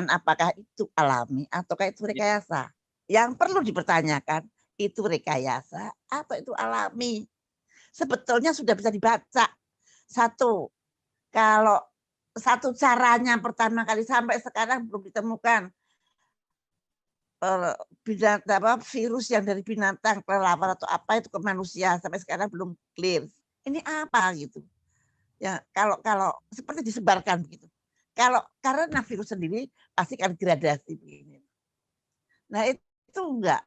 apakah itu alami ataukah itu rekayasa. Yang perlu dipertanyakan, itu rekayasa atau itu alami. Sebetulnya sudah bisa dibaca. Satu, kalau satu caranya pertama kali sampai sekarang belum ditemukan virus yang dari binatang kelelawar atau apa itu ke manusia sampai sekarang belum clear. Ini apa gitu? Ya kalau seperti disebarkan begitu. Kalau karena virus sendiri pasti kan gradasi begini. Nah itu enggak.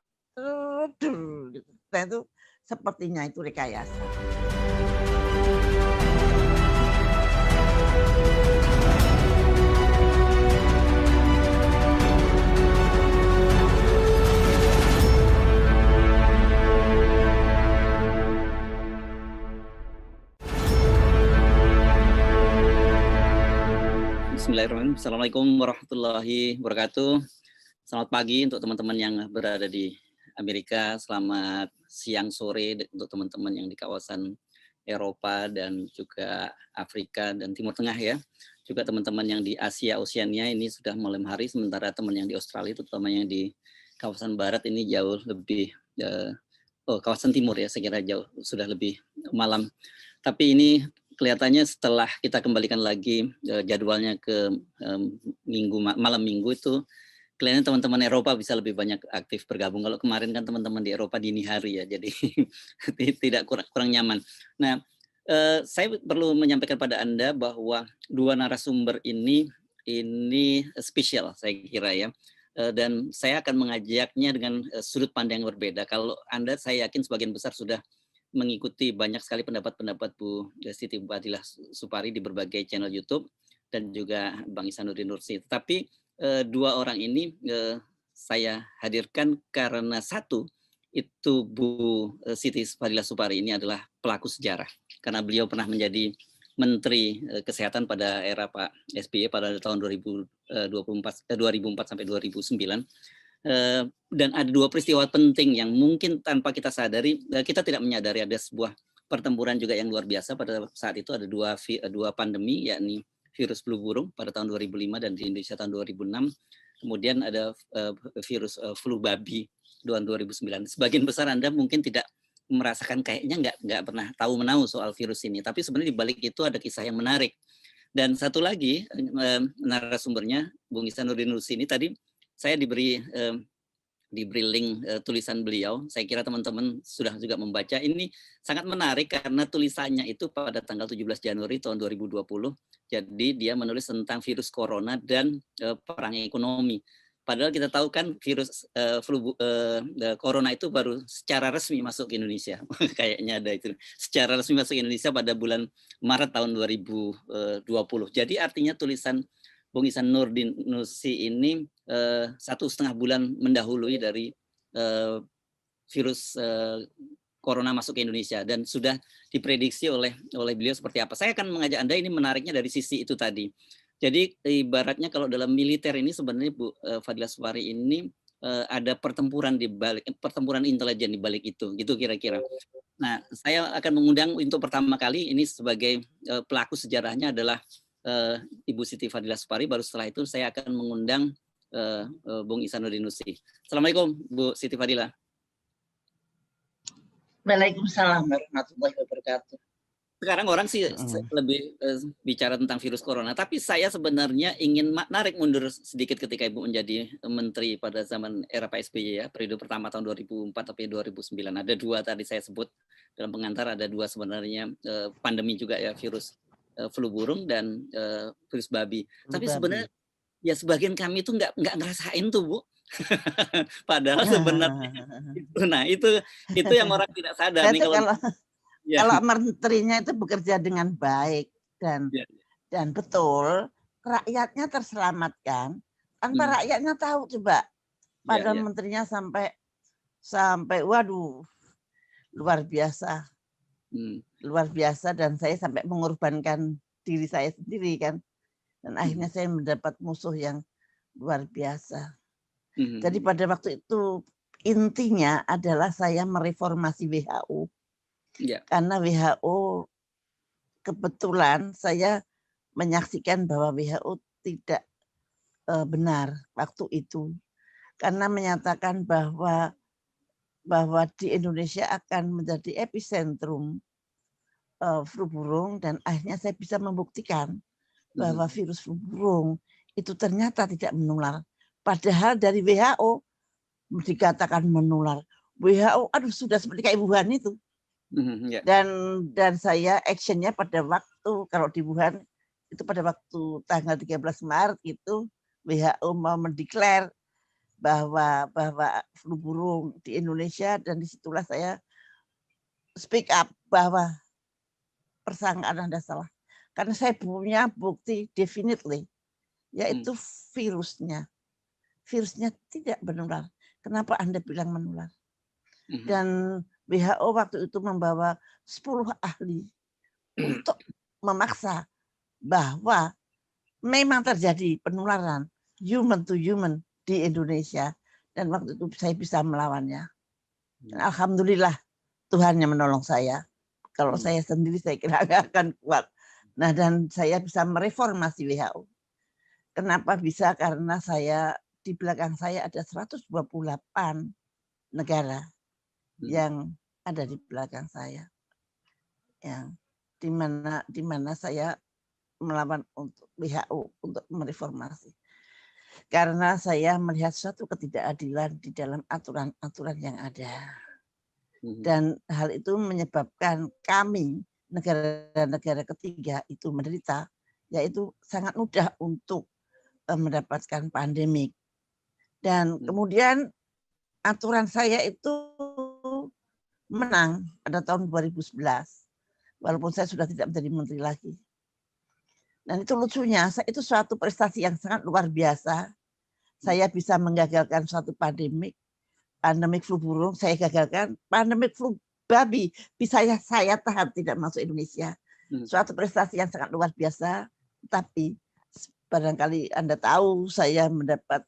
Gitu. Nah itu sepertinya itu rekayasa. Bismillahirrahmanirrahim. Assalamualaikum warahmatullahi wabarakatuh. Selamat pagi untuk teman-teman yang berada di Amerika. Selamat siang sore untuk teman-teman yang di kawasan Eropa dan juga Afrika dan Timur Tengah ya. Juga teman-teman yang di Asia, Oceania ini sudah malam hari. Sementara teman yang di Australia, terutama yang di kawasan Barat ini jauh lebih kawasan Timur ya, saya kira jauh sudah lebih malam. Tapi ini kelihatannya setelah kita kembalikan lagi jadwalnya ke malam minggu itu, kelihatannya teman-teman Eropa bisa lebih banyak aktif bergabung. Kalau kemarin kan teman-teman di Eropa dini hari ya, jadi tidak kurang nyaman. Nah, saya perlu menyampaikan pada Anda bahwa dua narasumber ini spesial saya kira ya. Dan saya akan mengajaknya dengan sudut pandang yang berbeda. Kalau Anda, saya yakin sebagian besar sudah mengikuti banyak sekali pendapat-pendapat Bu Siti Fadilah Supari di berbagai channel YouTube dan juga Bang Ihsanuddin Nursi. Tapi dua orang ini saya hadirkan karena satu, itu Bu Siti Fadilah Supari ini adalah pelaku sejarah. Karena beliau pernah menjadi Menteri Kesehatan pada era Pak SBY pada tahun 2004 sampai 2009. Dan ada dua peristiwa penting yang mungkin tanpa kita sadari, kita tidak menyadari ada sebuah pertempuran juga yang luar biasa. Pada saat itu ada dua pandemi, yakni virus flu burung pada tahun 2005 dan di Indonesia tahun 2006. Kemudian ada virus flu babi tahun 2009. Sebagian besar Anda mungkin tidak merasakan, kayaknya nggak pernah tahu menahu soal virus ini. Tapi sebenarnya di balik itu ada kisah yang menarik. Dan satu lagi narasumbernya, Bung Ihsanuddin Nursi ini tadi saya diberi link tulisan beliau. Saya kira teman-teman sudah juga membaca. Ini sangat menarik karena tulisannya itu pada tanggal 17 Januari tahun 2020. Jadi dia menulis tentang virus corona dan perang ekonomi. Padahal kita tahu kan virus corona itu baru secara resmi masuk ke Indonesia. Kayaknya ada itu. Secara resmi masuk ke Indonesia pada bulan Maret tahun 2020. Jadi artinya tulisan Bung Ihsanuddin Nursi ini 1,5 bulan mendahului dari virus corona masuk ke Indonesia dan sudah diprediksi oleh beliau seperti apa. Saya akan mengajak Anda, ini menariknya dari sisi itu tadi. Jadi ibaratnya kalau dalam militer ini sebenarnya Bu Fadilah Supari ini ada pertempuran intelijen di balik itu, gitu kira-kira. Nah, saya akan mengundang untuk pertama kali ini sebagai pelaku sejarahnya adalah Ibu Siti Fadilah Supari. Baru setelah itu saya akan mengundang Bung Ihsanuddin Nursi. Assalamualaikum Bu Siti Fadilah. Waalaikumsalam warahmatullahi wabarakatuh. Sekarang orang sih lebih bicara tentang virus corona, tapi saya sebenarnya ingin narik mundur sedikit ketika Ibu menjadi menteri pada zaman era Pak SBY ya, periode pertama tahun 2004 sampai 2009. Ada dua tadi saya sebut dalam pengantar, ada dua sebenarnya pandemi juga ya, virus flu burung dan virus babi. Tapi sebenarnya ya sebagian kami itu nggak ngerasain tuh Bu. Padahal sebenarnya itu yang orang tidak sadar nih kalau menterinya itu bekerja dengan baik dan betul, rakyatnya terselamatkan tanpa rakyatnya tahu. Coba padahal menterinya sampai waduh luar biasa. Luar biasa, dan saya sampai mengorbankan diri saya sendiri kan, dan akhirnya saya mendapat musuh yang luar biasa. Jadi pada waktu itu intinya adalah saya mereformasi WHO. Karena WHO kebetulan saya menyaksikan bahwa WHO tidak benar waktu itu, karena menyatakan bahwa di Indonesia akan menjadi epicentrum flu burung, dan akhirnya saya bisa membuktikan bahwa virus flu burung itu ternyata tidak menular. Padahal dari WHO dikatakan menular. WHO, aduh sudah seperti kayak Wuhan itu. Dan saya actionnya pada waktu, kalau di Wuhan itu pada waktu tanggal 13 Maret itu WHO mau mendeklar bahwa flu burung di Indonesia, dan disitulah saya speak up bahwa persangkaan Anda salah. Karena saya punya bukti definitely, yaitu virusnya. Virusnya tidak menular. Kenapa Anda bilang menular? Dan WHO waktu itu membawa 10 ahli untuk memaksa bahwa memang terjadi penularan human to human di Indonesia, dan waktu itu saya bisa melawannya. Dan alhamdulillah Tuhan yang menolong saya. Kalau saya sendiri saya kira nggak akan kuat. Nah, dan saya bisa mereformasi WHO. Kenapa bisa? Karena saya di belakang saya ada 128 negara yang ada di belakang saya, yang di mana saya melawan untuk WHO untuk mereformasi. Karena saya melihat suatu ketidakadilan di dalam aturan-aturan yang ada. Dan hal itu menyebabkan kami, negara-negara ketiga itu menderita, yaitu sangat mudah untuk mendapatkan pandemik. Dan kemudian aturan saya itu menang pada tahun 2011, walaupun saya sudah tidak menjadi menteri lagi. Dan itu lucunya, itu suatu prestasi yang sangat luar biasa. Saya bisa menggagalkan suatu pandemik flu burung, saya gagalkan. Pandemik flu babi, bisa saya tahan tidak masuk Indonesia. Suatu prestasi yang sangat luar biasa. Tapi barangkali Anda tahu saya mendapat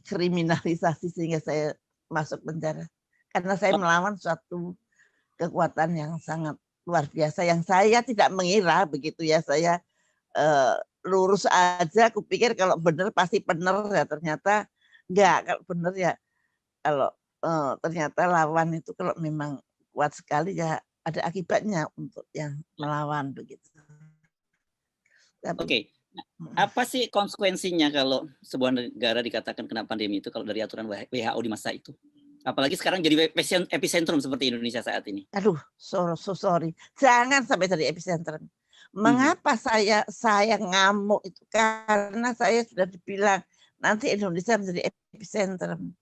kriminalisasi sehingga saya masuk penjara. Karena saya melawan suatu kekuatan yang sangat luar biasa yang saya tidak mengira begitu ya. Saya lurus aja, aku pikir kalau benar pasti benar, ya ternyata enggak. Kalau benar ya, kalau ternyata lawan itu kalau memang kuat sekali ya ada akibatnya untuk yang melawan begitu. Oke. Apa sih konsekuensinya kalau sebuah negara dikatakan kena pandemi itu kalau dari aturan WHO di masa itu? Apalagi sekarang jadi epicentrum seperti Indonesia saat ini. Aduh, so sorry. Jangan sampai dari epicentrum. Mengapa saya ngamuk itu? Karena saya sudah dibilang nanti Indonesia menjadi epicentrum.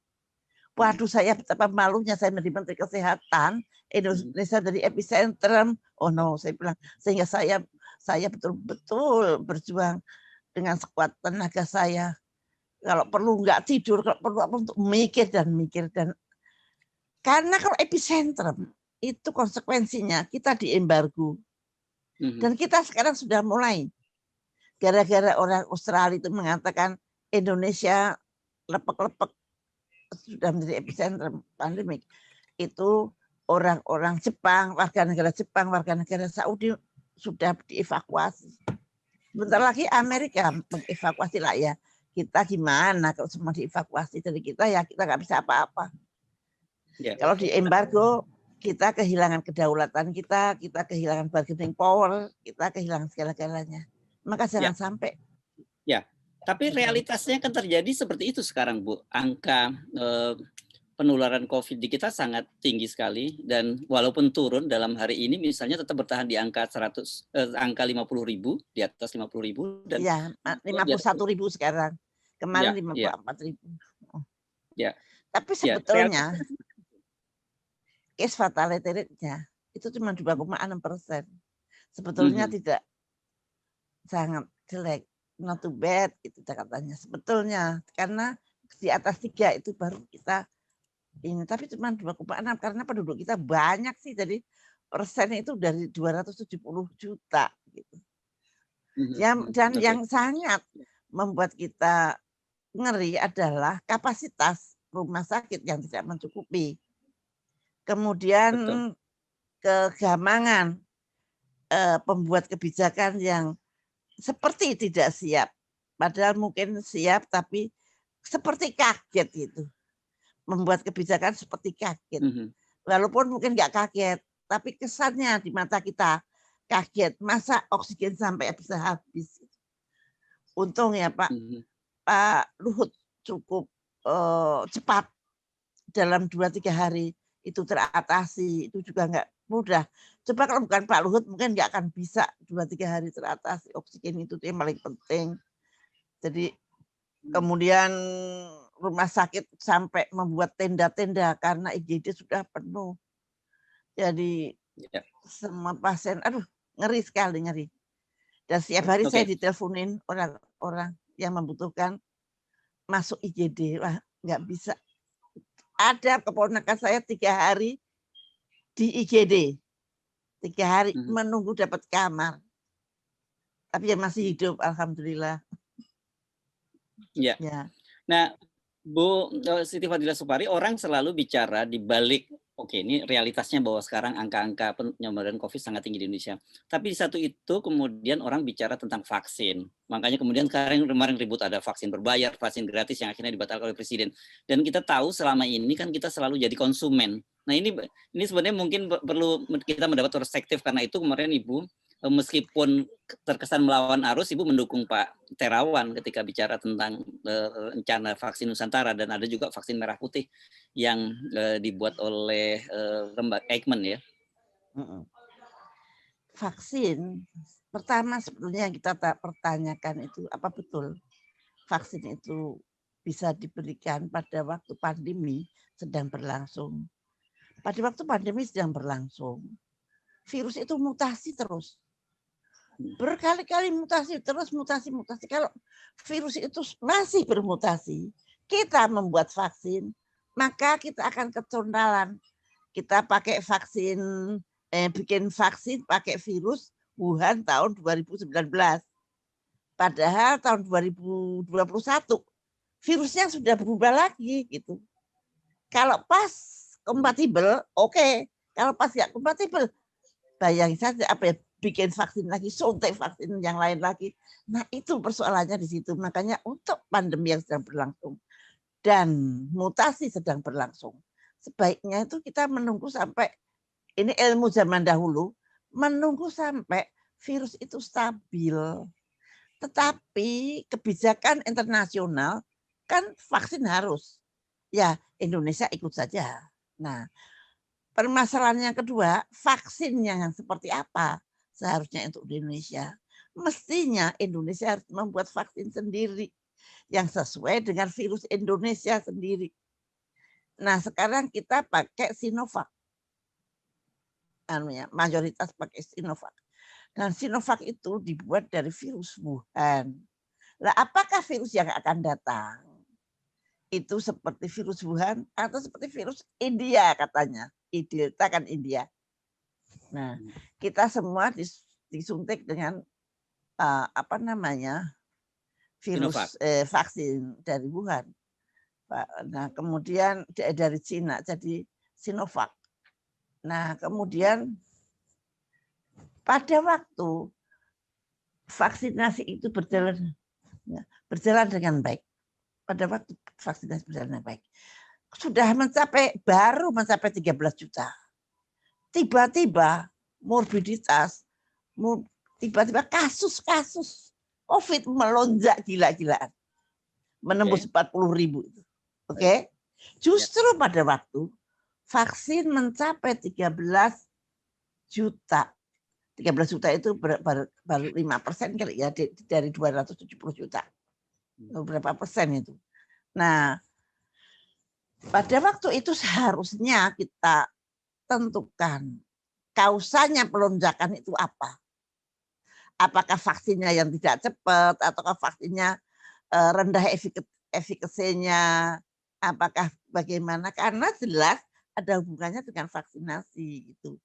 Waduh, saya betapa malunya saya menjadi Menteri Kesehatan, Indonesia menjadi epicentrum. Oh no, saya bilang, sehingga saya betul-betul berjuang dengan sekuat tenaga saya. Kalau perlu nggak tidur, kalau perlu apa untuk mikir dan karena kalau epicentrum itu konsekuensinya kita diembargo. Dan kita sekarang sudah mulai. Gara-gara orang Australia itu mengatakan Indonesia lepek-lepek sudah menjadi epicentrum pandemik. Itu orang-orang Jepang, warga negara Jepang, warga negara Saudi sudah dievakuasi. Bentar lagi Amerika mengevakuasi lah ya. Kita gimana kalau semua dievakuasi dari kita, ya kita nggak bisa apa-apa. Ya. Kalau di embargo, kita kehilangan kedaulatan kita kehilangan bargaining power, kita kehilangan segala-galanya. Maka jangan sampai. Ya, tapi realitasnya kan terjadi seperti itu sekarang, Bu. Angka penularan COVID di kita sangat tinggi sekali, dan walaupun turun dalam hari ini misalnya tetap bertahan di angka 50.000, di atas 50.000 dan ya 51.000 sekarang. Kemarin 54.000. Ya. Tapi sebetulnya case fatality rate-nya itu cuma 2,6%. Sebetulnya tidak sangat jelek, not too bad itu katanya. Sebetulnya karena di atas 3 itu baru kita ini, tapi cuma 2,6 karena penduduk kita banyak sih, jadi persennya itu dari 270 juta gitu. Dan yang sangat membuat kita ngeri adalah kapasitas rumah sakit yang tidak mencukupi. Kemudian kegamangan pembuat kebijakan yang seperti tidak siap Padahal mungkin siap, tapi seperti kaget gitu. Membuat kebijakan seperti kaget. Walaupun mungkin nggak kaget, tapi kesannya di mata kita kaget. Masa oksigen sampai bisa habis. Untung ya Pak Luhut cukup cepat dalam 2-3 hari itu teratasi. Itu juga nggak mudah. Coba kalau bukan Pak Luhut mungkin nggak akan bisa 2-3 hari teratasi. Oksigen itu yang paling penting. Jadi kemudian rumah sakit sampai membuat tenda-tenda karena IGD sudah penuh. Jadi semua pasien, aduh ngeri sekali, ngeri. Dan setiap hari saya diteleponin orang-orang yang membutuhkan masuk IGD. Wah, nggak bisa. Ada keponakan saya 3 hari di IGD. 3 hari menunggu dapat kamar. Tapi yang masih hidup, alhamdulillah. Ya. Nah, Bu Siti Fadila Supari, orang selalu bicara di balik, oke, ini realitasnya bahwa sekarang angka-angka penyebaran COVID sangat tinggi di Indonesia. Tapi di satu itu kemudian orang bicara tentang vaksin. Makanya kemudian sekarang kemarin ribut ada vaksin berbayar, vaksin gratis yang akhirnya dibatalkan oleh Presiden. Dan kita tahu selama ini kan kita selalu jadi konsumen. Nah ini sebenarnya mungkin perlu kita mendapat perspektif, karena itu kemarin Ibu, meskipun terkesan melawan arus, Ibu mendukung Pak Terawan ketika bicara tentang rencana vaksin Nusantara, dan ada juga vaksin merah putih yang dibuat oleh lembaga Eijkman ya. Vaksin pertama sebetulnya yang kita pertanyakan itu apa betul vaksin itu bisa diberikan pada waktu pandemi sedang berlangsung. Pada waktu pandemi sedang berlangsung, virus itu mutasi terus. Berkali-kali mutasi terus, mutasi. Kalau virus itu masih bermutasi, kita membuat vaksin, maka kita akan kecondalan. Kita pakai vaksin, bikin vaksin pakai virus Wuhan tahun 2019. Padahal tahun 2021 virusnya sudah berubah lagi gitu. Kalau pas kompatibel, oke. Kalau pas nggak kompatibel, bayangin saja apa ya, bikin vaksin lagi, suntik vaksin yang lain lagi. Nah itu persoalannya di situ. Makanya untuk pandemi yang sedang berlangsung dan mutasi sedang berlangsung, sebaiknya itu kita menunggu sampai, ini ilmu zaman dahulu, menunggu sampai virus itu stabil. Tetapi kebijakan internasional kan vaksin harus. Ya Indonesia ikut saja. Nah permasalahan yang kedua, vaksinnya yang seperti apa seharusnya untuk Indonesia. Mestinya Indonesia harus membuat vaksin sendiri yang sesuai dengan virus Indonesia sendiri. Nah sekarang kita pakai Sinovac. Mayoritas pakai Sinovac. Dan Sinovac itu dibuat dari virus Wuhan. Lah apakah virus yang akan datang itu seperti virus Wuhan atau seperti virus India katanya? Delta kan India. Nah, kita semua disuntik dengan apa namanya virus vaksin dari Wuhan. Nah, kemudian dari Cina jadi Sinovac. Nah, kemudian pada waktu vaksinasi itu berjalan dengan baik. Pada waktu vaksinasi berjalan dengan baik, sudah baru mencapai 13 juta. Tiba-tiba morbiditas, tiba-tiba kasus-kasus COVID melonjak gila-gilaan. Menembus 40.000. Oke. Justru pada waktu vaksin mencapai 13 juta. 13 juta itu baru 5% kali ya dari 270 juta. Berapa persen itu. Nah, pada waktu itu seharusnya kita tentukan kausanya pelonjakan itu apa. Apakah vaksinnya yang tidak cepat, ataukah vaksinnya rendah efikasinya, apakah bagaimana. Karena jelas ada hubungannya dengan vaksinasi gitu.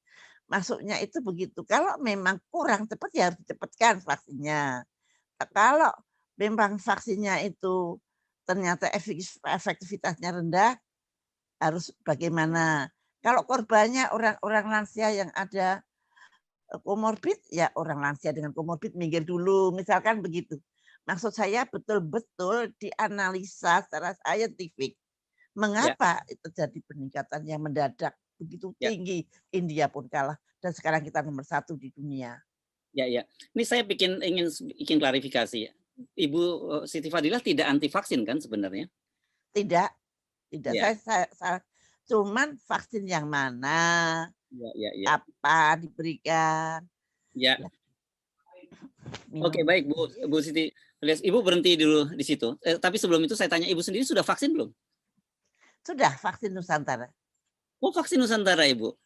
Masuknya itu begitu. Kalau memang kurang cepat ya harus dicepatkan vaksinnya. Kalau memang vaksinnya itu ternyata efektivitasnya rendah, harus bagaimana. Kalau korbannya orang-orang lansia yang ada komorbid, ya orang lansia dengan komorbid minggir dulu, misalkan begitu. maksud saya betul-betul dianalisa secara saintifik. Mengapa terjadi peningkatan yang mendadak begitu tinggi? India pun kalah dan sekarang kita nomor 1 di dunia. Ya. Ini saya ingin klarifikasi ya. Ibu Siti Fadilah tidak anti vaksin kan sebenarnya? Tidak. Saya cuman vaksin yang mana? Apa diberikan? Ya. Oke, baik Bu Siti. Ibu berhenti dulu di situ. Tapi sebelum itu saya tanya, Ibu sendiri sudah vaksin belum? Sudah, vaksin Nusantara. Oh, vaksin Nusantara, Ibu.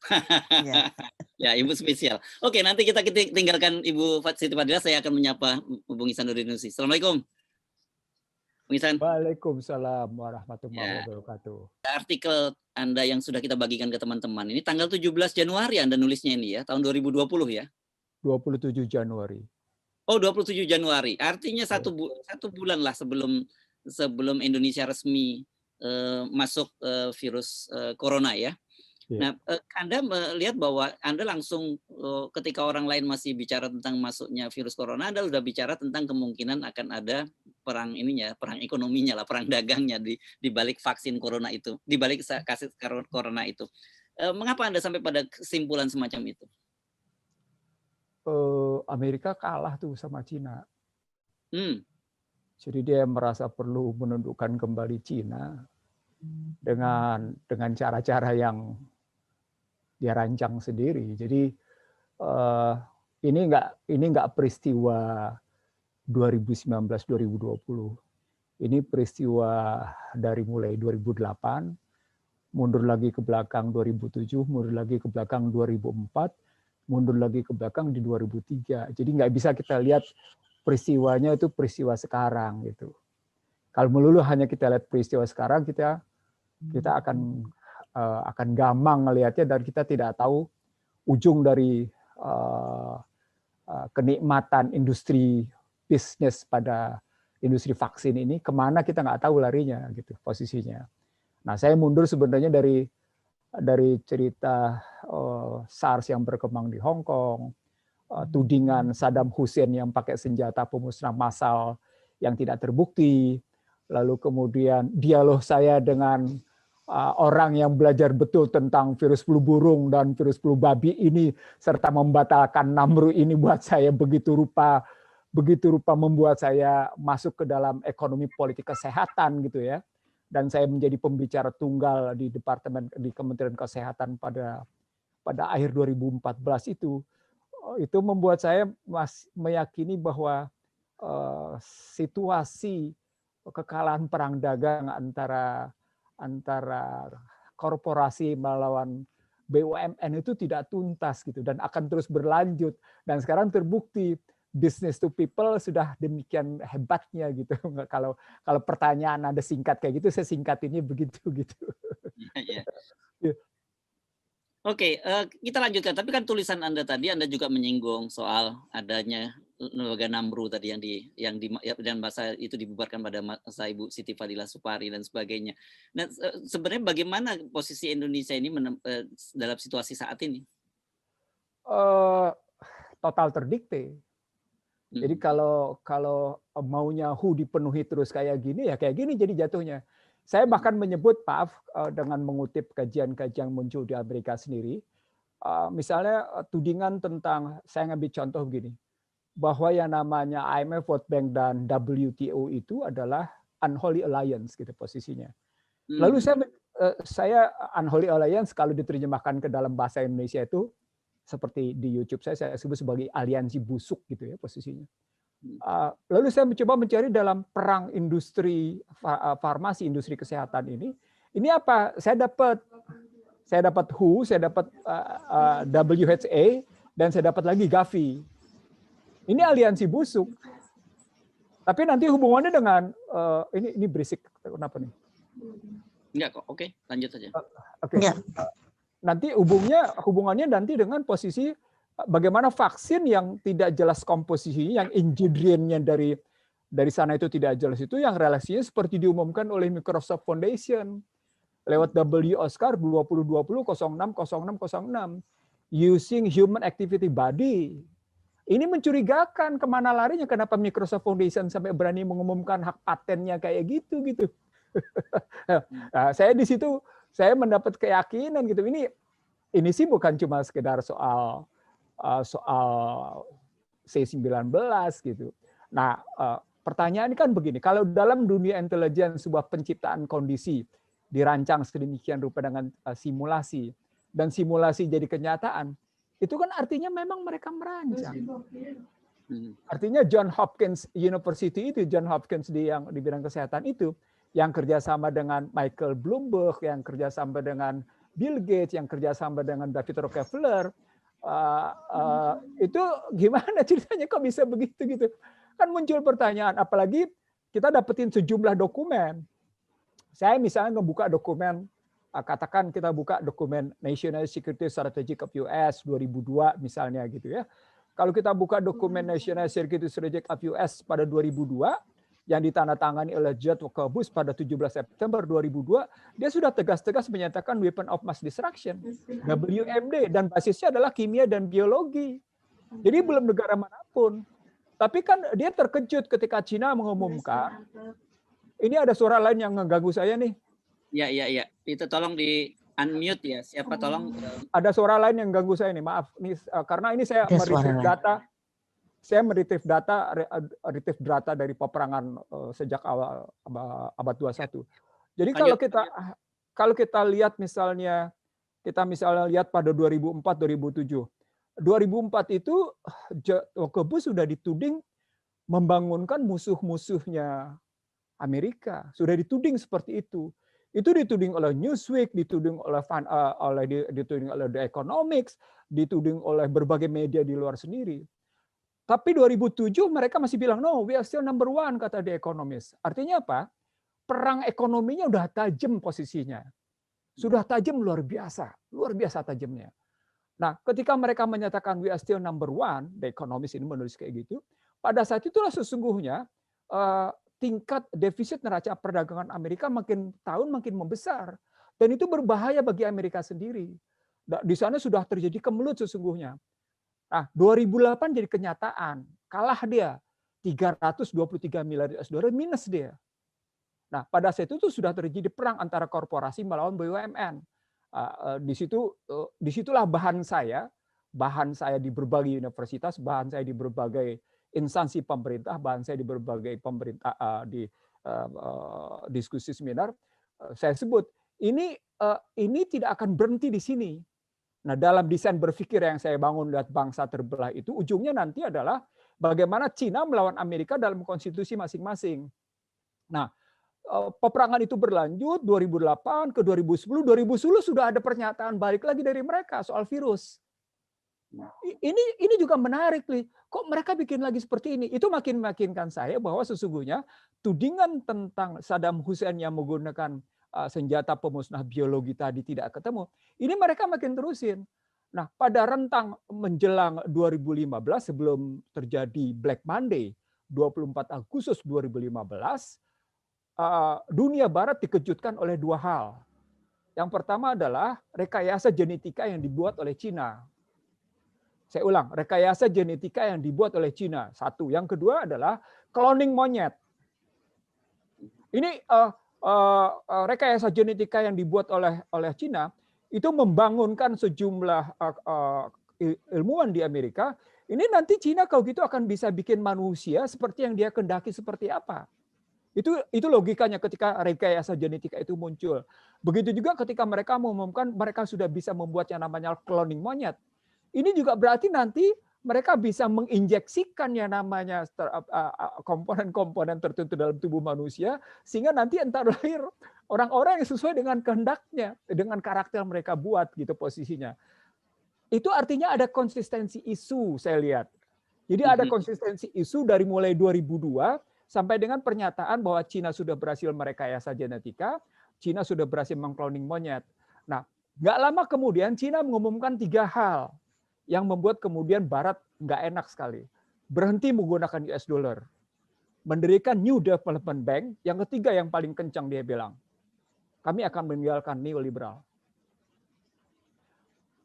Ya. Ya, Ibu spesial. Oke, nanti kita tinggalkan Ibu Siti Fadilah, saya akan menyapa Bung Ihsanuddin Nursi. Assalamualaikum. Bung Ihsan. Waalaikumsalam warahmatullahi wabarakatuh. Artikel Anda yang sudah kita bagikan ke teman-teman, ini tanggal 17 Januari Anda nulisnya ini ya, tahun 2020 ya? 27 Januari. Oh, 27 Januari. Artinya satu bulan lah sebelum Indonesia resmi masuk virus corona ya. Nah, Anda melihat bahwa Anda langsung ketika orang lain masih bicara tentang masuknya virus corona, Anda sudah bicara tentang kemungkinan akan ada perang ekonominya lah, perang dagangnya di balik vaksin corona itu, di balik kasus corona itu. Mengapa Anda sampai pada kesimpulan semacam itu? Amerika kalah tuh sama Cina. Jadi dia merasa perlu menundukkan kembali Cina dengan cara-cara yang dia rancang sendiri. Jadi ini enggak peristiwa 2019-2020. Ini peristiwa dari mulai 2008, mundur lagi ke belakang 2007, mundur lagi ke belakang 2004, mundur lagi ke belakang di 2003. Jadi nggak bisa kita lihat peristiwanya itu peristiwa sekarang gitu. Kalau melulu hanya kita lihat peristiwa sekarang, kita akan gampang melihatnya dan kita tidak tahu ujung dari kenikmatan industri bisnis pada industri vaksin ini kemana, kita nggak tahu larinya gitu posisinya. Nah, saya mundur sebenarnya dari cerita SARS yang berkembang di Hong Kong, tudingan Saddam Hussein yang pakai senjata pemusnah massal yang tidak terbukti, lalu kemudian dialog saya dengan orang yang belajar betul tentang virus flu burung dan virus flu babi ini, serta membatalkan Namru ini buat saya begitu rupa membuat saya masuk ke dalam ekonomi politik kesehatan gitu ya. Dan saya menjadi pembicara tunggal di Kementerian Kesehatan pada akhir 2014 itu membuat saya meyakini bahwa situasi kekalahan perang dagang antara korporasi melawan BUMN itu tidak tuntas gitu dan akan terus berlanjut, dan sekarang terbukti business to people sudah demikian hebatnya gitu. Kalau pertanyaan Anda singkat kayak gitu, saya singkatinnya begitu gitu. Ya. Oke, kita lanjutkan. Tapi kan tulisan Anda tadi, Anda juga menyinggung soal adanya lembaga Namru tadi yang masa itu dibubarkan pada masa Ibu Siti Fadilah Supari dan sebagainya. Nah, sebenarnya bagaimana posisi Indonesia ini dalam situasi saat ini? Total terdikte. Jadi kalau maunya WHO dipenuhi terus kayak gini, ya kayak gini jadi jatuhnya. Saya bahkan menyebut, dengan mengutip kajian-kajian muncul di Amerika sendiri, misalnya tudingan tentang, saya ngambil contoh begini, bahwa yang namanya IMF, World Bank, dan WTO itu adalah unholy alliance gitu posisinya. Lalu saya unholy alliance kalau diterjemahkan ke dalam bahasa Indonesia itu seperti di YouTube saya sebut sebagai aliansi busuk gitu ya posisinya. Lalu saya mencoba mencari dalam perang industri farmasi, industri kesehatan ini apa? Saya dapat WHO, saya dapat WHA, dan saya dapat lagi Gavi. Ini aliansi busuk. Tapi nanti hubungannya dengan ini berisik, kenapa nih? Enggak kok, oke, lanjut saja. Oke. Nanti hubungannya nanti dengan posisi bagaimana vaksin yang tidak jelas komposisinya, yang ingredientnya dari sana itu tidak jelas, itu yang relasinya seperti diumumkan oleh Microsoft Foundation lewat WOSCAR 2020-06-06-06 using human activity body. Ini mencurigakan kemana larinya, kenapa Microsoft Foundation sampai berani mengumumkan hak patennya kayak gitu. Nah, saya di situ saya mendapat keyakinan gitu. Ini sih bukan cuma sekedar soal C19 gitu. Nah, pertanyaan kan begini, kalau dalam dunia intelijen sebuah penciptaan kondisi dirancang sedemikian rupa dengan simulasi, dan simulasi jadi kenyataan, itu kan artinya memang mereka merancang. Artinya John Hopkins University itu, John Hopkins di bidang kesehatan itu, yang kerjasama dengan Michael Bloomberg, yang kerjasama dengan Bill Gates, yang kerjasama dengan David Rockefeller, itu gimana ceritanya kok bisa begitu gitu? Kan muncul pertanyaan, apalagi kita dapetin sejumlah dokumen. Saya misalnya ngebuka dokumen, katakan kita buka dokumen National Security Strategy of US 2002 misalnya gitu ya. Kalau kita buka dokumen National Security Strategy of US pada 2002 yang ditandatangani oleh George Walker Bush pada 17 September 2002, dia sudah tegas-tegas menyatakan Weapon of Mass Destruction, WMD, dan basisnya adalah kimia dan biologi. Jadi belum negara manapun. Tapi kan dia terkejut ketika Cina mengumumkan. Ini ada suara lain yang mengganggu saya nih. Iya. Itu tolong di unmute ya. Siapa tolong? Ada suara lain yang ganggu saya nih. Maaf. Karena ini saya meretrieve data. Saya meretrieve data dari peperangan sejak awal abad 21. Jadi kalau kita lihat misalnya lihat pada 2004 2007. 2004 itu Walker Bush sudah dituding membangunkan musuh-musuhnya Amerika, sudah dituding seperti itu. Itu dituding oleh Newsweek, dituding oleh The Economics, dituding oleh berbagai media di luar sendiri. Tapi 2007 mereka masih bilang, no, we are still number one, kata The Economist. Artinya apa? Perang ekonominya udah tajam posisinya. Sudah tajam luar biasa tajamnya. Nah, ketika mereka menyatakan we are still number one, The Economist ini menulis kayak gitu, pada saat itulah sesungguhnya tingkat defisit neraca perdagangan Amerika makin tahun makin membesar. Dan itu berbahaya bagi Amerika sendiri. Di sana sudah terjadi kemelut sesungguhnya. Nah, 2008 jadi kenyataan. Kalah dia. 323 miliar US dollar minus dia. Nah, pada saat itu sudah terjadi perang antara korporasi melawan BUMN. Disitulah bahan saya di berbagai universitas, bahan saya di berbagai instansi pemerintah, bahan saya di berbagai diskusi seminar, saya sebut ini tidak akan berhenti di sini. Nah, dalam desain berpikir yang saya bangun lihat bangsa terbelah itu, ujungnya nanti adalah bagaimana Cina melawan Amerika dalam konstitusi masing-masing. Nah, peperangan itu berlanjut 2008 ke 2010. 2010 sudah ada pernyataan balik lagi dari mereka soal virus. Ini juga menarik nih. Kok mereka bikin lagi seperti ini? Itu makin meyakinkan saya bahwa sesungguhnya tudingan tentang Saddam Hussein yang menggunakan senjata pemusnah biologi tadi tidak ketemu. Ini mereka makin terusin. Nah, pada rentang menjelang 2015 sebelum terjadi Black Monday, 24 Agustus 2015, dunia barat dikejutkan oleh dua hal. Yang pertama adalah rekayasa genetika yang dibuat oleh Cina. Saya ulang, rekayasa genetika yang dibuat oleh Cina. Satu. Yang kedua adalah cloning monyet. Ini rekayasa genetika yang dibuat oleh Cina itu membangunkan sejumlah ilmuwan di Amerika. Ini nanti Cina kalau gitu akan bisa bikin manusia seperti yang dia kehendaki seperti apa. Itu logikanya ketika rekayasa genetika itu muncul. Begitu juga ketika mereka mengumumkan mereka sudah bisa membuat yang namanya cloning monyet. Ini juga berarti nanti mereka bisa menginjeksikan yang namanya komponen-komponen tertentu dalam tubuh manusia, sehingga nanti entar lahir orang-orang yang sesuai dengan kehendaknya, dengan karakter mereka buat gitu posisinya. Itu artinya ada konsistensi isu, saya lihat. Jadi ada konsistensi isu dari mulai 2002 sampai dengan pernyataan bahwa Cina sudah berhasil merekayasa genetika, Cina sudah berhasil mengkloning monyet. Nah, nggak lama kemudian Cina mengumumkan 3 hal yang membuat kemudian Barat nggak enak sekali. Berhenti menggunakan US dollar. Mendirikan New Development Bank. Yang ketiga yang paling kencang dia bilang, kami akan meninggalkan neoliberal.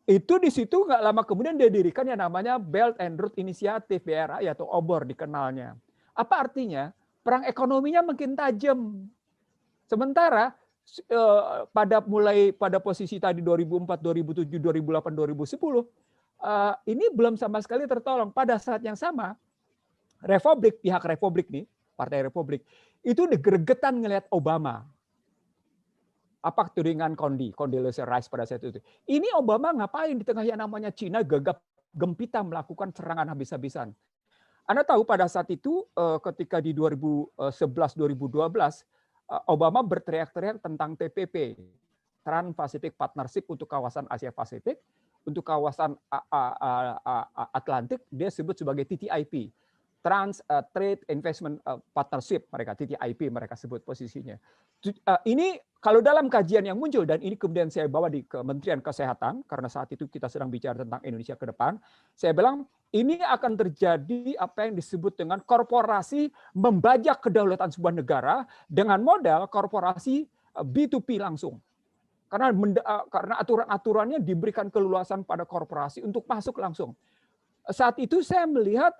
Itu di situ nggak lama kemudian dia dirikan yang namanya Belt and Road Initiative, BRI atau OBOR dikenalnya. Apa artinya? Perang ekonominya makin tajam. Sementara pada posisi tadi 2004, 2007, 2008, 2010 ini belum sama sekali tertolong. Pada saat yang sama, pihak Republik nih, Partai Republik itu digeregetan ngelihat Obama. Apa tudingan Condoleezza Rice pada saat itu. Ini Obama ngapain di tengah yang namanya Cina gegap gempita melakukan serangan habis-habisan. Anda tahu pada saat itu ketika di 2011-2012 Obama berteriak-teriak tentang TPP, Trans-Pacific Partnership untuk kawasan Asia Pasifik, untuk kawasan Atlantik dia sebut sebagai TTIP. Trans Trade Investment Partnership, mereka TTIP mereka sebut posisinya. Ini kalau dalam kajian yang muncul dan ini kemudian saya bawa di Kementerian Kesehatan karena saat itu kita sedang bicara tentang Indonesia ke depan, saya bilang ini akan terjadi apa yang disebut dengan korporasi membajak kedaulatan sebuah negara dengan model korporasi B2P langsung. Karena aturan-aturannya diberikan keleluasan pada korporasi untuk masuk langsung. Saat itu saya melihat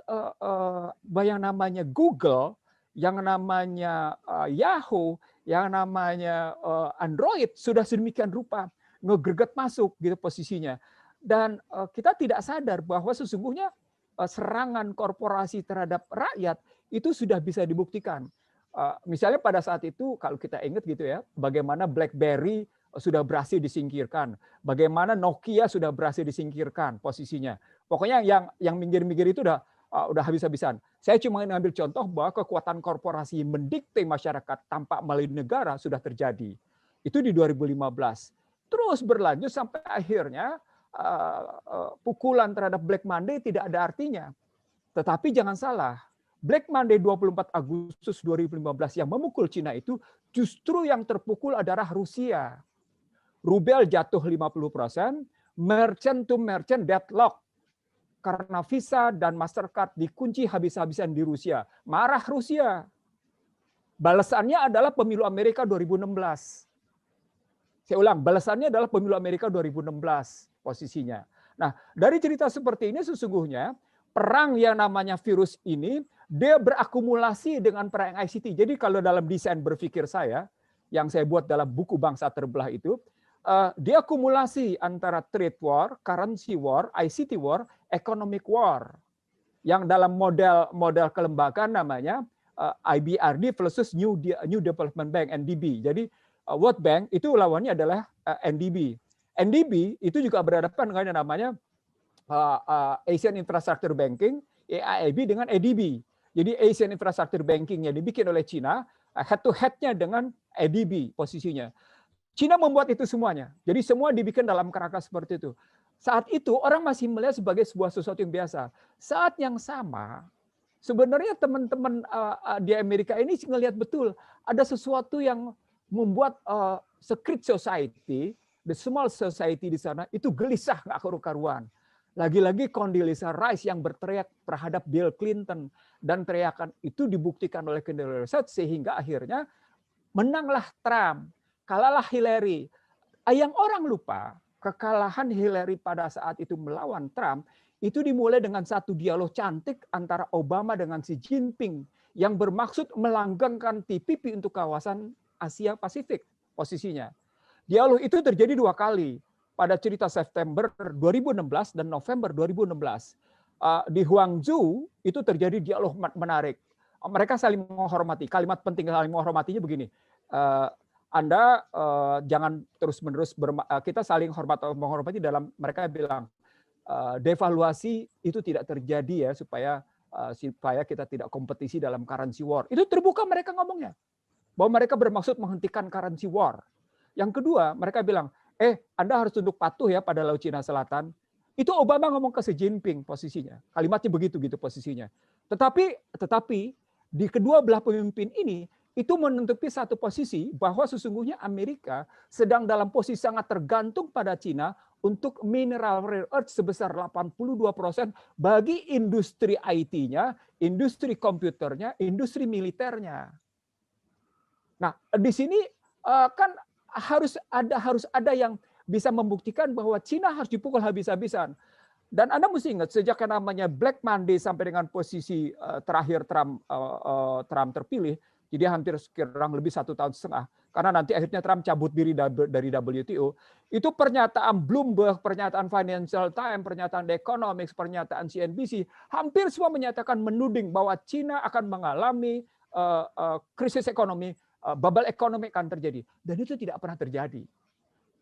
yang namanya Google, yang namanya Yahoo, yang namanya Android sudah sedemikian rupa ngegreget masuk gitu posisinya. Dan kita tidak sadar bahwa sesungguhnya serangan korporasi terhadap rakyat itu sudah bisa dibuktikan. Misalnya pada saat itu kalau kita ingat gitu ya, bagaimana BlackBerry sudah berhasil disingkirkan, bagaimana Nokia sudah berhasil disingkirkan posisinya. Pokoknya yang minggir-minggir itu udah habis-habisan. Saya cuma ngambil contoh bahwa kekuatan korporasi mendikte masyarakat tanpa melalui negara sudah terjadi. Itu di 2015. Terus berlanjut sampai akhirnya pukulan terhadap Black Monday tidak ada artinya. Tetapi jangan salah, Black Monday 24 Agustus 2015 yang memukul Cina itu justru yang terpukul adalah Rusia. Rubel jatuh 50%, merchant to merchant deadlock. Karena Visa dan Mastercard dikunci habis-habisan di Rusia. Marah Rusia. Balasannya adalah pemilu Amerika 2016. Saya ulang, balasannya adalah pemilu Amerika 2016 posisinya. Nah, dari cerita seperti ini sesungguhnya perang yang namanya virus ini dia berakumulasi dengan perang ICT. Jadi kalau dalam desain berpikir saya yang saya buat dalam buku Bangsa Terbelah itu, dia akumulasi antara trade war, currency war, ICT war, economic war. Yang dalam model kelembagaan namanya IBRD versus New Development Bank, NDB. Jadi World Bank itu lawannya adalah NDB. NDB itu juga berhadapan dengan yang namanya Asian Infrastructure Banking, AIIB dengan ADB. Jadi Asian Infrastructure Banking-nya dibikin oleh China, head to head-nya dengan ADB posisinya. Cina membuat itu semuanya. Jadi semua dibikin dalam kerangka seperti itu. Saat itu orang masih melihat sebagai sebuah sesuatu yang biasa. Saat yang sama, sebenarnya teman-teman di Amerika ini ngelihat betul ada sesuatu yang membuat secret society, the small society di sana itu gelisah nggak karu-karuan. Lagi-lagi Condoleezza Rice yang berteriak terhadap Bill Clinton dan teriakan itu dibuktikan oleh Condoleezza Rice sehingga akhirnya menanglah Trump. Kalahlah Hillary. Yang orang lupa, kekalahan Hillary pada saat itu melawan Trump, itu dimulai dengan satu dialog cantik antara Obama dengan Xi Jinping yang bermaksud melanggengkan TPP untuk kawasan Asia Pasifik posisinya. Dialog itu terjadi 2 kali, pada cerita September 2016 dan November 2016. Di Guangzhou itu terjadi dialog menarik. Mereka saling menghormati. Kalimat penting saling menghormatinya begini. Anda jangan terus-menerus kita saling menghormati dalam mereka bilang devaluasi itu tidak terjadi ya supaya kita tidak kompetisi dalam currency war. Itu terbuka mereka ngomongnya. Bahwa mereka bermaksud menghentikan currency war. Yang kedua, mereka bilang, Anda harus tunduk patuh ya pada Laut Cina Selatan. Itu Obama ngomong ke Xi Jinping posisinya. Kalimatnya begitu posisinya. Tetapi di kedua belah pemimpin ini itu menutupi satu posisi bahwa sesungguhnya Amerika sedang dalam posisi sangat tergantung pada Cina untuk mineral rare earth sebesar 82% bagi industri IT-nya, industri komputernya, industri militernya. Nah, di sini kan harus ada yang bisa membuktikan bahwa Cina harus dipukul habis-habisan. Dan Anda mesti ingat, sejak yang namanya Black Monday sampai dengan posisi terakhir Trump terpilih, jadi hampir kurang lebih 1,5 tahun, karena nanti akhirnya Trump cabut diri dari WTO, itu pernyataan Bloomberg, pernyataan Financial Times, pernyataan The Economist, pernyataan CNBC, hampir semua menyatakan menuding bahwa Cina akan mengalami krisis ekonomi, bubble ekonomi akan terjadi. Dan itu tidak pernah terjadi.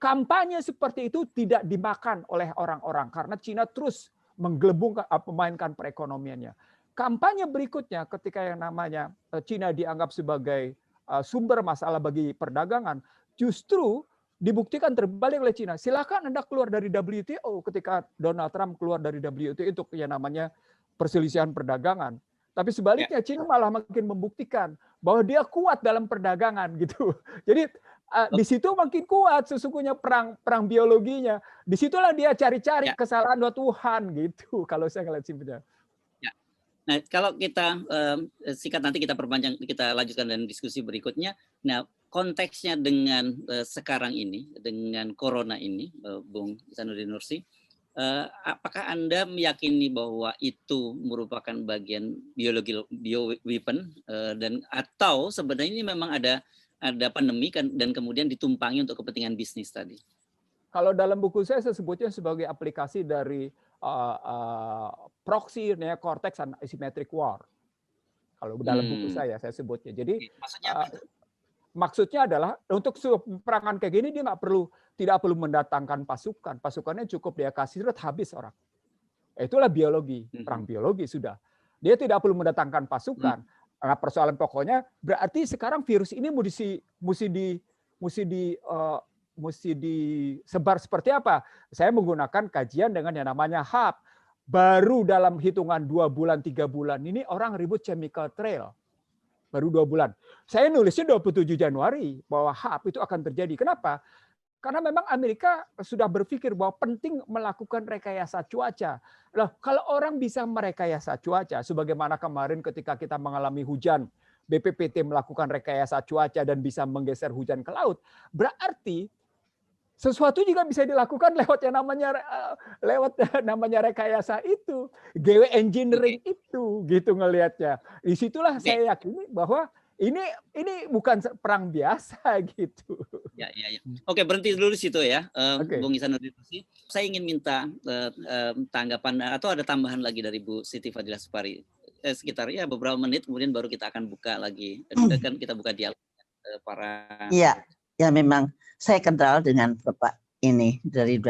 Kampanye seperti itu tidak dimakan oleh orang-orang karena Cina terus memainkan perekonomiannya. Kampanye berikutnya ketika yang namanya Cina dianggap sebagai sumber masalah bagi perdagangan, justru dibuktikan terbalik oleh Cina. Silakan Anda keluar dari WTO ketika Donald Trump keluar dari WTO untuk yang namanya perselisihan perdagangan. Tapi sebaliknya Cina malah makin membuktikan bahwa dia kuat dalam perdagangan gitu. Jadi di situ makin kuat sesungguhnya perang biologinya. Disitulah dia cari-cari kesalahan Tuhan gitu. Kalau saya ngeliat simpelnya. Ya. Nah, kalau kita sikat nanti kita perpanjang, kita lanjutkan dengan diskusi berikutnya. Nah, konteksnya dengan sekarang ini, dengan corona ini, Bung Ihsanuddin Nursi, apakah Anda meyakini bahwa itu merupakan bagian bioweapon dan atau sebenarnya ini memang ada pandemi dan kemudian ditumpangi untuk kepentingan bisnis tadi? Kalau dalam buku saya sebutnya sebagai aplikasi dari proxy, cortex and asymmetric war. Kalau dalam buku saya sebutnya. Jadi maksudnya adalah untuk perangan kayak gini dia tidak perlu mendatangkan pasukan. Pasukannya cukup dia kasih habis orang. Itulah biologi, perang biologi sudah. Dia tidak perlu mendatangkan pasukan. Nah, persoalan pokoknya berarti sekarang virus ini mesti disebar seperti apa? Saya menggunakan kajian dengan yang namanya HAP. Baru dalam hitungan 2 bulan, 3 bulan ini orang ribut chemical trail. Baru 2 bulan. Saya nulisnya 27 Januari bahwa HAP itu akan terjadi. Kenapa? Karena memang Amerika sudah berpikir bahwa penting melakukan rekayasa cuaca. Loh, kalau orang bisa merekayasa cuaca, sebagaimana kemarin ketika kita mengalami hujan, BPPT melakukan rekayasa cuaca dan bisa menggeser hujan ke laut, berarti sesuatu juga bisa dilakukan lewat yang namanya rekayasa itu, geoengineering itu, gitu ngelihatnya. Disitulah saya yakini bahwa ini bukan perang biasa gitu. Ya. Oke, berhenti dulu di situ ya, Bung Ihsanuddin Nursi. Saya ingin minta tanggapan atau ada tambahan lagi dari Bu Siti Fadilah Supari. Sekitar ya beberapa menit, kemudian baru kita akan buka lagi. Kan kita buka dialog para. Iya, ya memang saya kenal dengan Bapak ini dari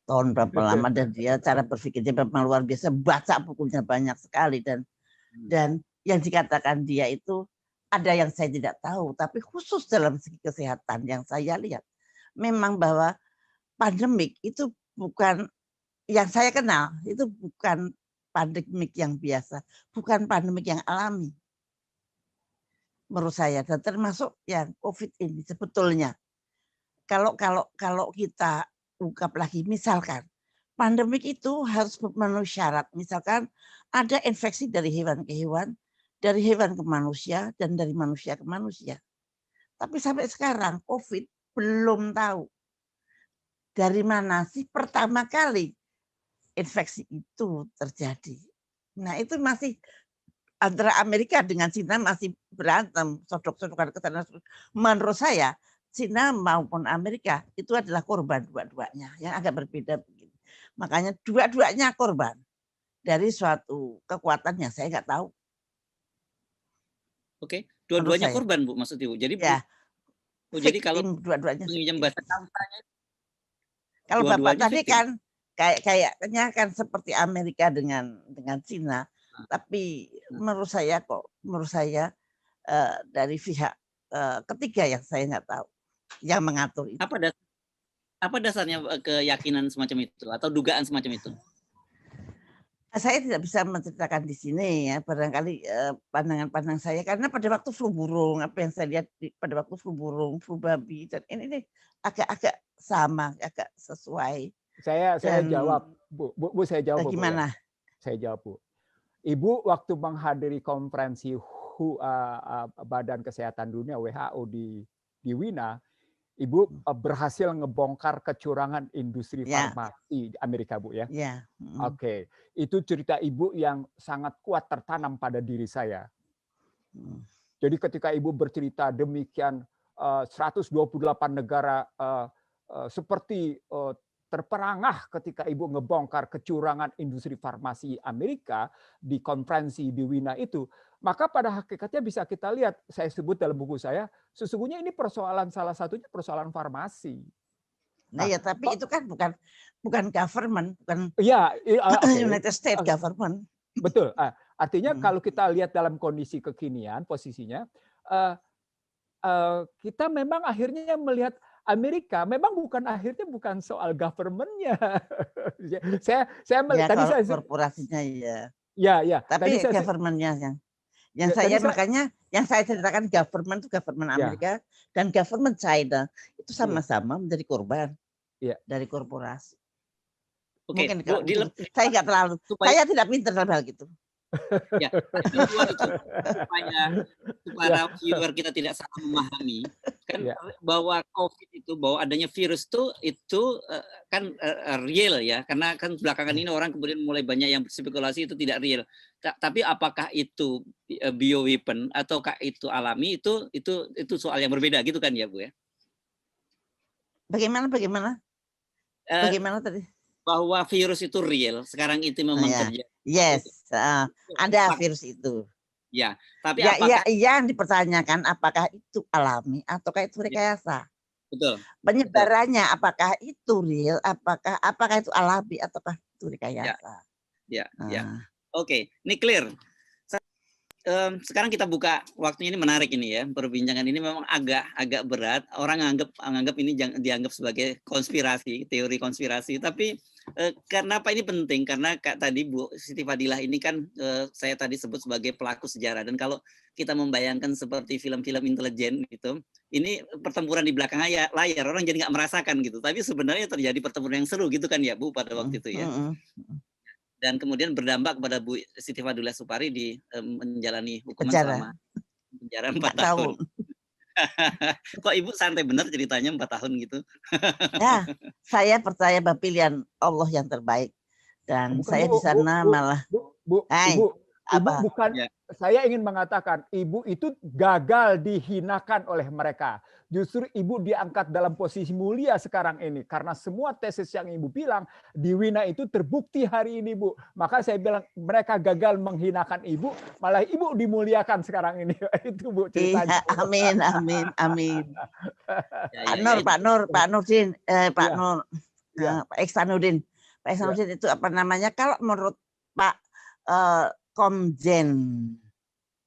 tahun berapa lama dan dia cara berpikirnya memang luar biasa. Baca bukunya banyak sekali dan yang dikatakan dia itu ada yang saya tidak tahu, tapi khusus dalam segi kesehatan yang saya lihat, memang bahwa pandemik itu bukan yang saya kenal, itu bukan pandemik yang biasa, bukan pandemik yang alami. Menurut saya, dan termasuk yang COVID ini sebetulnya. Kalau kita ungkap lagi, misalkan pandemik itu harus memenuhi syarat, misalkan ada infeksi dari hewan ke hewan, dari hewan ke manusia, dan dari manusia ke manusia. Tapi sampai sekarang COVID belum tahu dari mana sih pertama kali infeksi itu terjadi. Nah itu masih antara Amerika dengan Cina masih berantem, sodok-sodokan ke sana. Menurut saya, Cina maupun Amerika itu adalah korban dua-duanya yang agak berbeda begini. Makanya dua-duanya korban dari suatu kekuatan yang saya nggak tahu. Oke, dua-duanya korban Bu, maksud Ibu. Jadi ya, jadi kalau dua-duanya bahasa kalau Bapak tadi kan kayaknya kan seperti Amerika dengan Cina, tapi menurut saya dari pihak ketiga yang saya nggak tahu yang mengatur itu. Apa dasarnya keyakinan semacam itu atau dugaan semacam itu? Saya tidak bisa menceritakan di sini ya, barangkali pandangan saya karena pada waktu flu burung, apa yang saya lihat pada waktu flu burung, flu babi dan ini agak sama, agak sesuai. Saya jawab, Bu, saya jawab. Gimana? Bu, ya. Saya jawab, Bu. Ibu waktu menghadiri konferensi Badan Kesehatan Dunia WHO di Wina, Ibu berhasil ngebongkar kecurangan industri farmasi di Amerika, Bu, ya? Ya. Oke, itu cerita Ibu yang sangat kuat tertanam pada diri saya. Jadi ketika Ibu bercerita demikian 128 negara seperti terperangah ketika Ibu ngebongkar kecurangan industri farmasi Amerika di konferensi di Wina itu, maka pada hakikatnya bisa kita lihat, saya sebut dalam buku saya, sesungguhnya ini persoalan salah satunya persoalan farmasi. Nah ya, tapi itu kan bukan government, bukan United States government. Betul. Artinya kalau kita lihat dalam kondisi kekinian posisinya, kita memang akhirnya melihat Amerika memang bukan soal government-nya. saya ya, tadi saya korporasinya ya. Ya. Tapi government-nya yang saya ceritakan government itu government Amerika dan government China itu sama-sama menjadi korban dari korporasi. Oke, mungkin saya nggak terlalu, saya tidak pintar dalam hal gitu. Ya, supaya viewer kita tidak salah memahami kan bahwa COVID itu, bahwa adanya virus itu kan real ya, karena kan belakangan ini orang kemudian mulai banyak yang berspekulasi itu tidak real. Tapi apakah itu bioweapon ataukah itu alami, itu soal yang berbeda gitu kan ya, Bu ya? Bagaimana tadi? Bahwa virus itu real, sekarang itu memang terjadi. Yes, ada virus itu. Ya, tapi apakah yang dipertanyakan apakah itu alami ataukah itu rekayasa? Betul. Penyebarannya apakah itu real, apakah itu alami ataukah itu rekayasa? Ya. Oke, ini clear. Sekarang kita buka, waktunya ini menarik ini ya, perbincangan ini memang agak berat. Orang anggap ini dianggap sebagai konspirasi, teori konspirasi. Tapi kenapa ini penting? Karena tadi Bu Siti Fadilah ini kan saya tadi sebut sebagai pelaku sejarah. Dan kalau kita membayangkan seperti film-film intelijen gitu, ini pertempuran di belakang layar, orang jadi nggak merasakan gitu. Tapi sebenarnya terjadi pertempuran yang seru gitu kan ya Bu pada waktu itu ya. Dan kemudian berdampak kepada Bu Siti Fadilah Supari di menjalani hukuman selama penjara 4 tahun. Kok Ibu santai benar ceritanya 4 tahun gitu? Ya, saya percaya bahwa pilihan Allah yang terbaik. Dan saya di sana malah Ibu bukan, saya ingin mengatakan Ibu itu gagal dihinakan oleh mereka. Justru Ibu diangkat dalam posisi mulia sekarang ini. Karena semua tesis yang Ibu bilang di Wina itu terbukti hari ini, Bu. Maka saya bilang mereka gagal menghinakan Ibu, malah Ibu dimuliakan sekarang ini. Itu Bu ceritanya. Amin. Pak Nurdin, Pak Ihsanuddin. Pak Ihsanuddin itu apa namanya? Kalau menurut Pak Komjen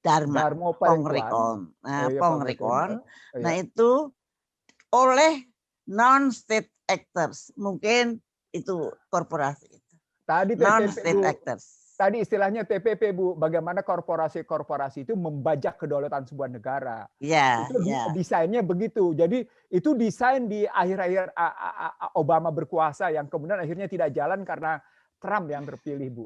Darmo Pongrekon. Nah itu oleh non-state actors, mungkin itu korporasi itu. Tadi non-state actors. Tadi istilahnya TPP, Bu, bagaimana korporasi-korporasi itu membajak kedaulatan sebuah negara. Desainnya begitu. Jadi itu desain di akhir-akhir Obama berkuasa yang kemudian akhirnya tidak jalan karena Trump yang terpilih, Bu.